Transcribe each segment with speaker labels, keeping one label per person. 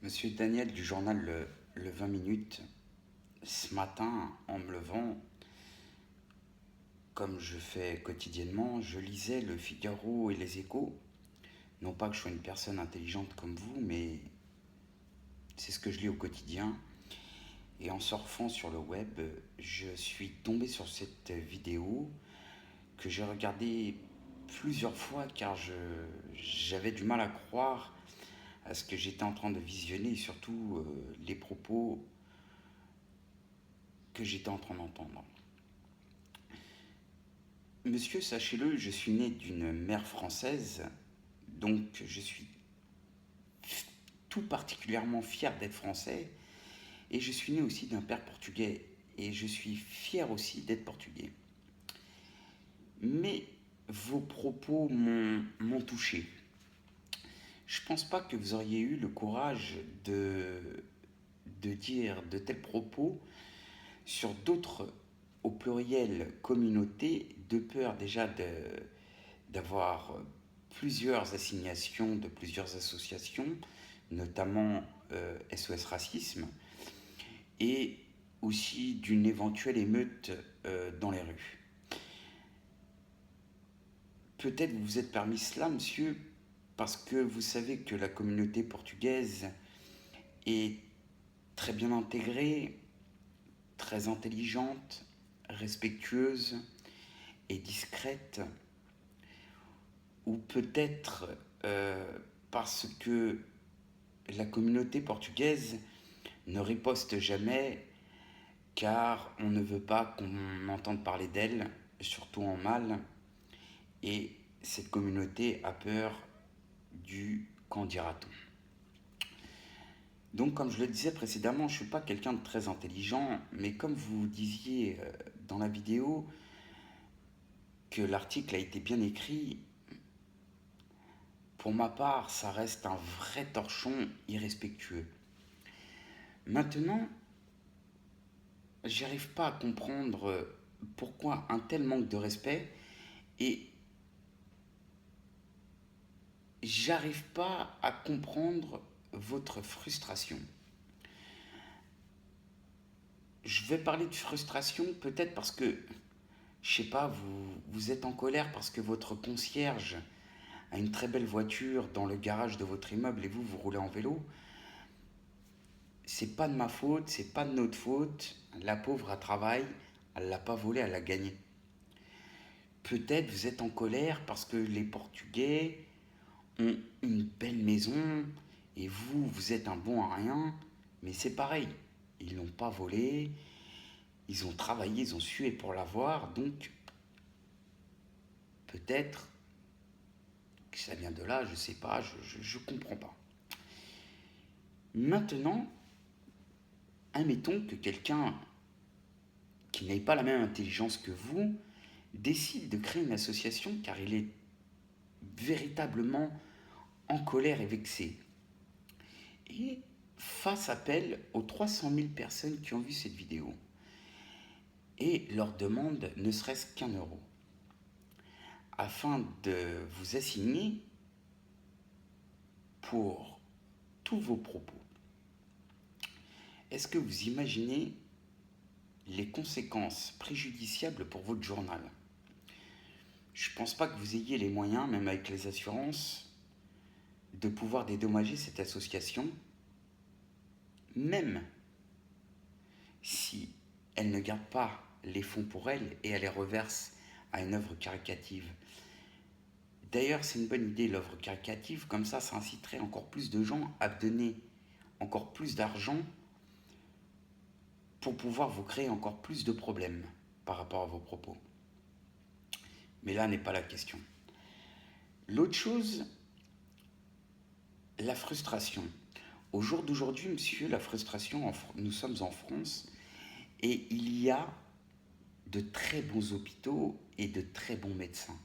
Speaker 1: Monsieur Daniel du journal le 20 minutes, ce matin, en me levant, comme je fais quotidiennement, je lisais Le Figaro et Les Échos. Non pas que je sois une personne intelligente comme vous, mais c'est ce que je lis au quotidien. Et en surfant sur le web, je suis tombé sur cette vidéo que j'ai regardée plusieurs fois car j'avais du mal à croire à ce que j'étais en train de visionner et surtout les propos que j'étais en train d'entendre. Monsieur, sachez-le, je suis né d'une mère française, donc je suis tout particulièrement fier d'être français, et je suis né aussi d'un père portugais, et je suis fier aussi d'être portugais. Mais vos propos m'ont touché. Je pense pas que vous auriez eu le courage de dire de tels propos sur d'autres, au pluriel, communautés, de peur déjà d'avoir plusieurs assignations de plusieurs associations, notamment SOS Racisme, et aussi d'une éventuelle émeute dans les rues. Peut-être vous vous êtes permis cela, monsieur, parce que vous savez que la communauté portugaise est très bien intégrée, très intelligente, respectueuse et discrète, ou peut-être parce que la communauté portugaise ne riposte jamais car on ne veut pas qu'on entende parler d'elle, surtout en mal, et cette communauté a peur du qu'en dira-t-on. Donc comme je le disais précédemment, je ne suis pas quelqu'un de très intelligent, mais comme vous disiez dans la vidéo que l'article a été bien écrit, pour ma part, ça reste un vrai torchon irrespectueux. Maintenant, j'arrive pas à comprendre pourquoi un tel manque de respect et j'arrive pas à comprendre votre frustration. Je vais parler de frustration peut-être parce que, je sais pas, vous êtes en colère parce que votre concierge a une très belle voiture dans le garage de votre immeuble et vous roulez en vélo. C'est pas de ma faute, c'est pas de notre faute. La pauvre a travaillé, elle l'a pas volé, elle l'a gagné. Peut-être vous êtes en colère parce que les Portugais ont une belle maison et vous êtes un bon à rien, mais c'est pareil. Ils l'ont pas volé, ils ont travaillé, ils ont sué pour l'avoir, donc peut-être que ça vient de là, je sais pas, je comprends pas. Maintenant, admettons que quelqu'un qui n'ait pas la même intelligence que vous décide de créer une association car il est véritablement en colère et vexé. Et fasse appel aux 300 000 personnes qui ont vu cette vidéo et leur demande ne serait-ce qu'1 € afin de vous assigner pour tous vos propos. Est-ce que vous imaginez les conséquences préjudiciables pour votre journal? Je ne pense pas que vous ayez les moyens, même avec les assurances, de pouvoir dédommager cette association, même si elle ne garde pas les fonds pour elle et elle les reverse à une œuvre caritative. D'ailleurs, c'est une bonne idée, l'œuvre caritative, comme ça inciterait encore plus de gens à donner encore plus d'argent pour pouvoir vous créer encore plus de problèmes par rapport à vos propos. Mais là n'est pas la question. L'autre chose, la frustration. Au jour d'aujourd'hui, monsieur, la frustration, nous sommes en France et il y a de très bons hôpitaux et de très bons médecins.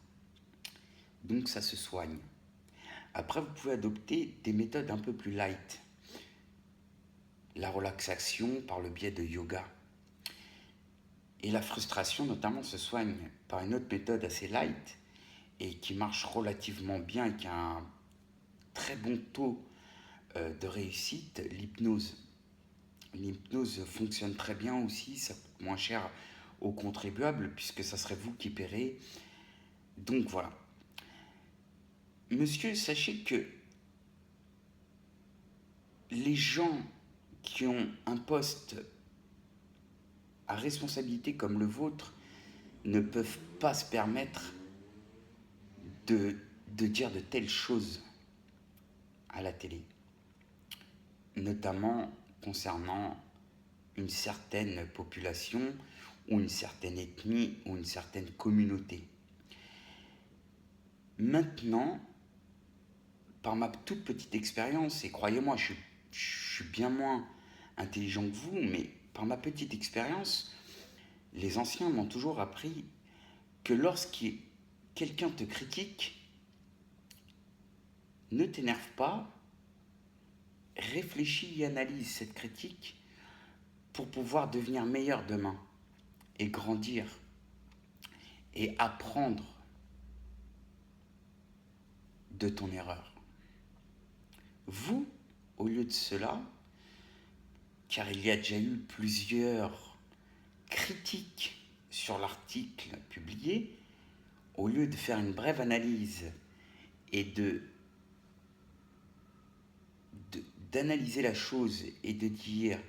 Speaker 1: Donc ça se soigne. Après, vous pouvez adopter des méthodes un peu plus light. La relaxation par le biais de yoga. Et la frustration, notamment, se soigne par une autre méthode assez light et qui marche relativement bien et qui a un très bon taux de réussite, l'hypnose. L'hypnose fonctionne très bien aussi, ça coûte moins cher aux contribuables puisque ça serait vous qui paierez. Donc voilà. Monsieur, sachez que les gens qui ont un poste à responsabilité comme le vôtre ne peuvent pas se permettre de, de dire de telles choses à la télé, notamment concernant une certaine population ou une certaine ethnie ou une certaine communauté. Maintenant, par ma toute petite expérience, et croyez-moi, je suis bien moins intelligent que vous, mais par ma petite expérience, les anciens m'ont toujours appris que lorsque quelqu'un te critique, ne t'énerve pas, réfléchis et analyse cette critique pour pouvoir devenir meilleur demain et grandir et apprendre de ton erreur. Vous, au lieu de cela, car il y a déjà eu plusieurs critiques sur l'article publié, au lieu de faire une brève analyse et d'analyser la chose et de dire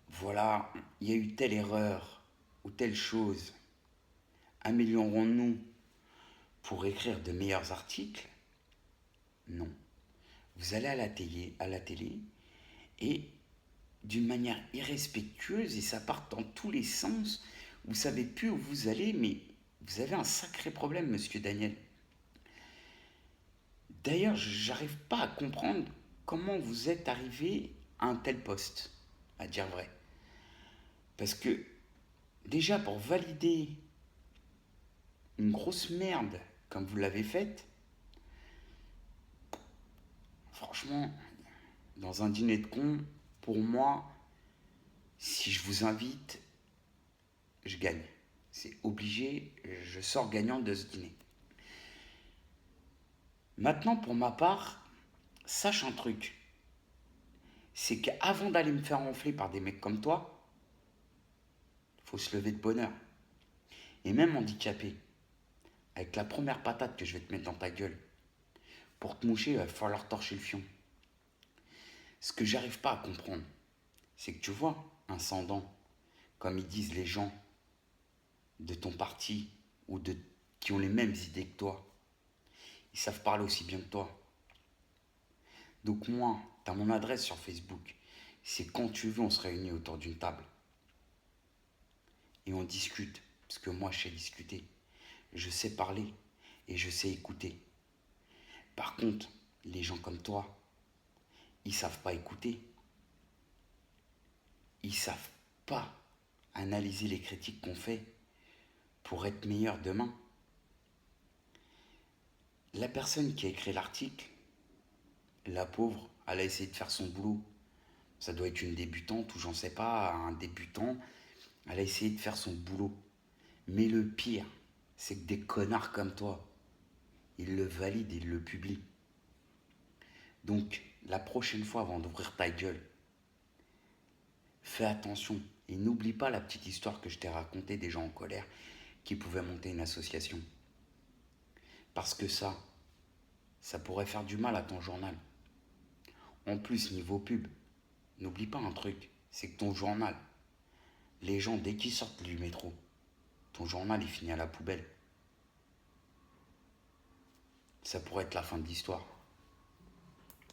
Speaker 1: voilà, il y a eu telle erreur ou telle chose, améliorons-nous pour écrire de meilleurs articles? Non. Vous allez à la télé et d'une manière irrespectueuse, et ça part dans tous les sens, vous savez plus où vous allez, mais vous avez un sacré problème, monsieur Daniel. D'ailleurs, j'arrive pas à comprendre comment vous êtes arrivé à un tel poste, à dire vrai. Parce que déjà, pour valider une grosse merde comme vous l'avez faite, franchement, dans un dîner de cons, pour moi, si je vous invite, je gagne. C'est obligé, je sors gagnant de ce dîner. Maintenant, pour ma part, sache un truc. C'est qu'avant d'aller me faire enfler par des mecs comme toi, il faut se lever de bonne heure. Et même handicapé, avec la première patate que je vais te mettre dans ta gueule, pour te moucher, il va falloir torcher le fion. Ce que j'arrive pas à comprendre, c'est que tu vois, un sans-dent, comme ils disent les gens de ton parti ou qui ont les mêmes idées que toi, ils savent parler aussi bien que toi. Donc moi, tu as mon adresse sur Facebook. C'est quand tu veux, on se réunit autour d'une table. Et on discute. Parce que moi, je sais discuter. Je sais parler. Et je sais écouter. Par contre, les gens comme toi, ils savent pas écouter. Ils savent pas analyser les critiques qu'on fait pour être meilleur demain. La personne qui a écrit l'article, la pauvre, elle a essayé de faire son boulot. Ça doit être une débutante ou j'en sais pas, un débutant. Elle a essayé de faire son boulot. Mais le pire, c'est que des connards comme toi, ils le valident et ils le publient. Donc, la prochaine fois, avant d'ouvrir ta gueule, fais attention et n'oublie pas la petite histoire que je t'ai racontée des gens en colère qui pouvaient monter une association. Parce que ça pourrait faire du mal à ton journal. En plus, niveau pub, n'oublie pas un truc, c'est que ton journal, les gens, dès qu'ils sortent du métro, ton journal, il finit à la poubelle. Ça pourrait être la fin de l'histoire.